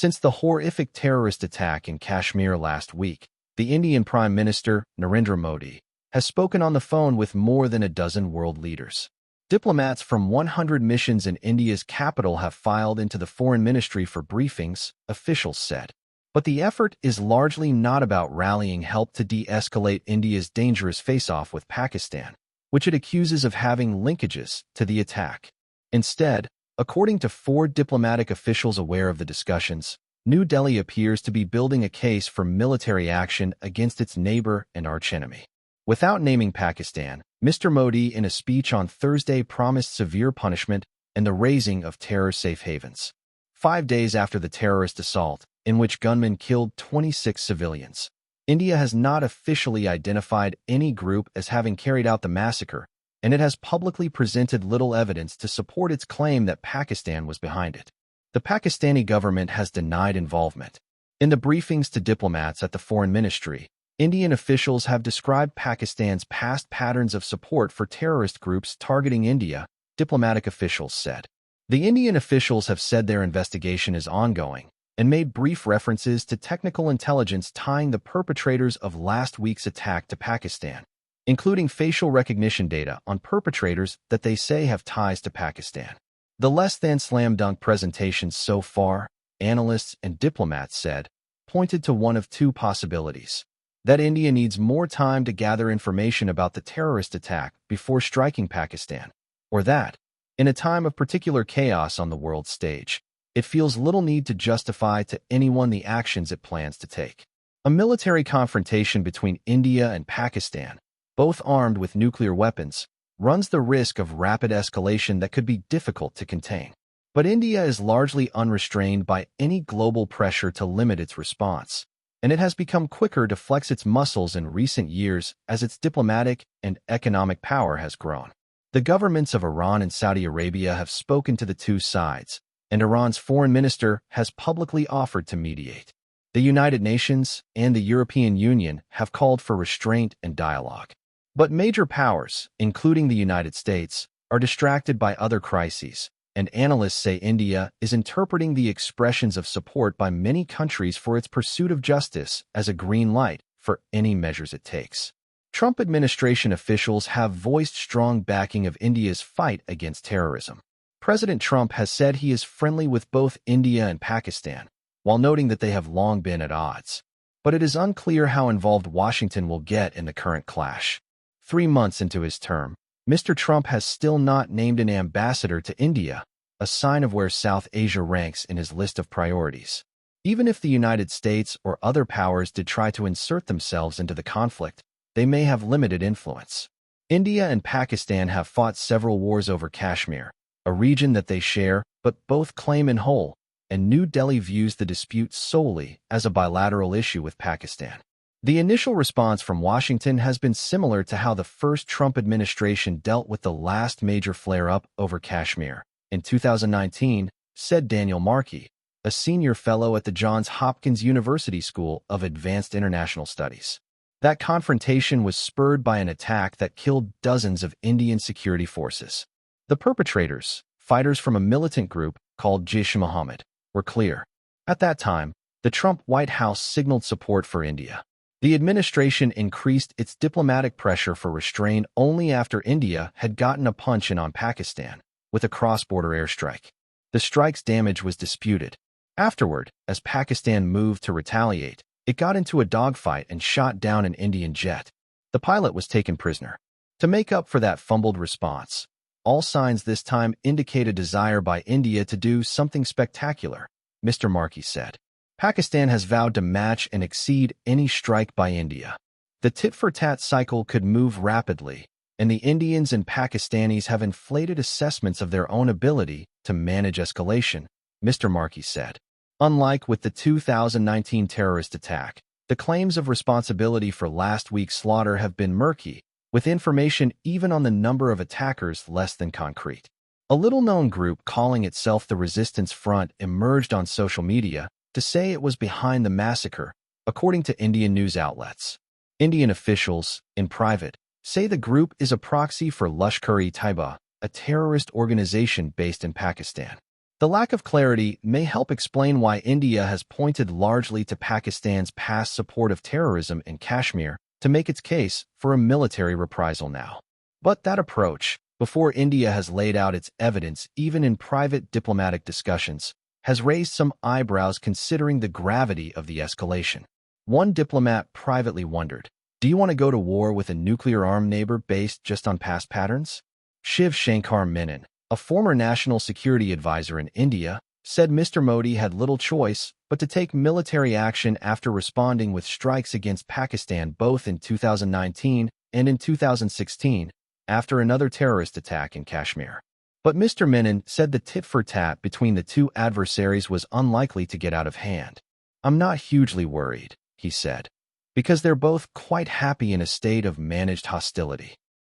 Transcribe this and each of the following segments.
Since the horrific terrorist attack in Kashmir last week, the Indian Prime Minister, Narendra Modi, has spoken on the phone with more than a dozen world leaders. Diplomats from 100 missions in India's capital have filed into the foreign ministry for briefings, officials said. But the effort is largely not about rallying help to de-escalate India's dangerous face-off with Pakistan, which it accuses of having linkages to the attack. Instead, according to 4 diplomatic officials aware of the discussions, New Delhi appears to be building a case for military action against its neighbor and archenemy. Without naming Pakistan, Mr. Modi in a speech on Thursday promised severe punishment and the raising of terror safe havens. 5 days after the terrorist assault, in which gunmen killed 26 civilians, India has not officially identified any group as having carried out the massacre, and it has publicly presented little evidence to support its claim that Pakistan was behind it. The Pakistani government has denied involvement. In the briefings to diplomats at the foreign ministry, Indian officials have described Pakistan's past patterns of support for terrorist groups targeting India, diplomatic officials said. The Indian officials have said their investigation is ongoing and made brief references to technical intelligence tying the perpetrators of last week's attack to Pakistan, including facial recognition data on perpetrators that they say have ties to Pakistan. The less-than-slam-dunk presentations so far, analysts and diplomats said, pointed to one of 2 possibilities: that India needs more time to gather information about the terrorist attack before striking Pakistan, or that, in a time of particular chaos on the world stage, it feels little need to justify to anyone the actions it plans to take. A military confrontation between India and Pakistan, both armed with nuclear weapons, runs the risk of rapid escalation that could be difficult to contain. But India is largely unrestrained by any global pressure to limit its response, and it has become quicker to flex its muscles in recent years as its diplomatic and economic power has grown. The governments of Iran and Saudi Arabia have spoken to the 2 sides, and Iran's foreign minister has publicly offered to mediate. The United Nations and the European Union have called for restraint and dialogue. But major powers, including the United States, are distracted by other crises, and analysts say India is interpreting the expressions of support by many countries for its pursuit of justice as a green light for any measures it takes. Trump administration officials have voiced strong backing of India's fight against terrorism. President Trump has said he is friendly with both India and Pakistan, while noting that they have long been at odds. But it is unclear how involved Washington will get in the current clash. 3 months into his term, Mr. Trump has still not named an ambassador to India, a sign of where South Asia ranks in his list of priorities. Even if the United States or other powers did try to insert themselves into the conflict, they may have limited influence. India and Pakistan have fought several wars over Kashmir, a region that they share but both claim in whole, and New Delhi views the dispute solely as a bilateral issue with Pakistan. The initial response from Washington has been similar to how the first Trump administration dealt with the last major flare-up over Kashmir in 2019, said Daniel Markey, a senior fellow at the Johns Hopkins University School of Advanced International Studies. That confrontation was spurred by an attack that killed dozens of Indian security forces. The perpetrators, fighters from a militant group called Jaish-e-Mohammed, were clear. At that time, the Trump White House signaled support for India. The administration increased its diplomatic pressure for restraint only after India had gotten a punch in on Pakistan with a cross-border airstrike. The strike's damage was disputed. Afterward, as Pakistan moved to retaliate, it got into a dogfight and shot down an Indian jet. The pilot was taken prisoner. To make up for that fumbled response, all signs this time indicate a desire by India to do something spectacular, Mr. Markey said. Pakistan has vowed to match and exceed any strike by India. The tit-for-tat cycle could move rapidly, and the Indians and Pakistanis have inflated assessments of their own ability to manage escalation, Mr. Markey said. Unlike with the 2019 terrorist attack, the claims of responsibility for last week's slaughter have been murky, with information even on the number of attackers less than concrete. A little-known group calling itself the Resistance Front emerged on social media to say it was behind the massacre, according to Indian news outlets. Indian officials, in private, say the group is a proxy for Lashkar-e-Taiba, a terrorist organization based in Pakistan. The lack of clarity may help explain why India has pointed largely to Pakistan's past support of terrorism in Kashmir to make its case for a military reprisal now. But that approach, before India has laid out its evidence even in private diplomatic discussions, has raised some eyebrows considering the gravity of the escalation. One diplomat privately wondered, "Do you want to go to war with a nuclear-armed neighbor based just on past patterns?" Shiv Shankar Menon, a former national security advisor in India, said Mr. Modi had little choice but to take military action after responding with strikes against Pakistan both in 2019 and in 2016, after another terrorist attack in Kashmir. But Mr. Menon said the tit-for-tat between the two adversaries was unlikely to get out of hand. "I'm not hugely worried," he said, "because they're both quite happy in a state of managed hostility."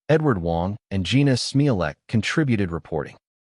Edward Wong and Gina Smielek contributed reporting.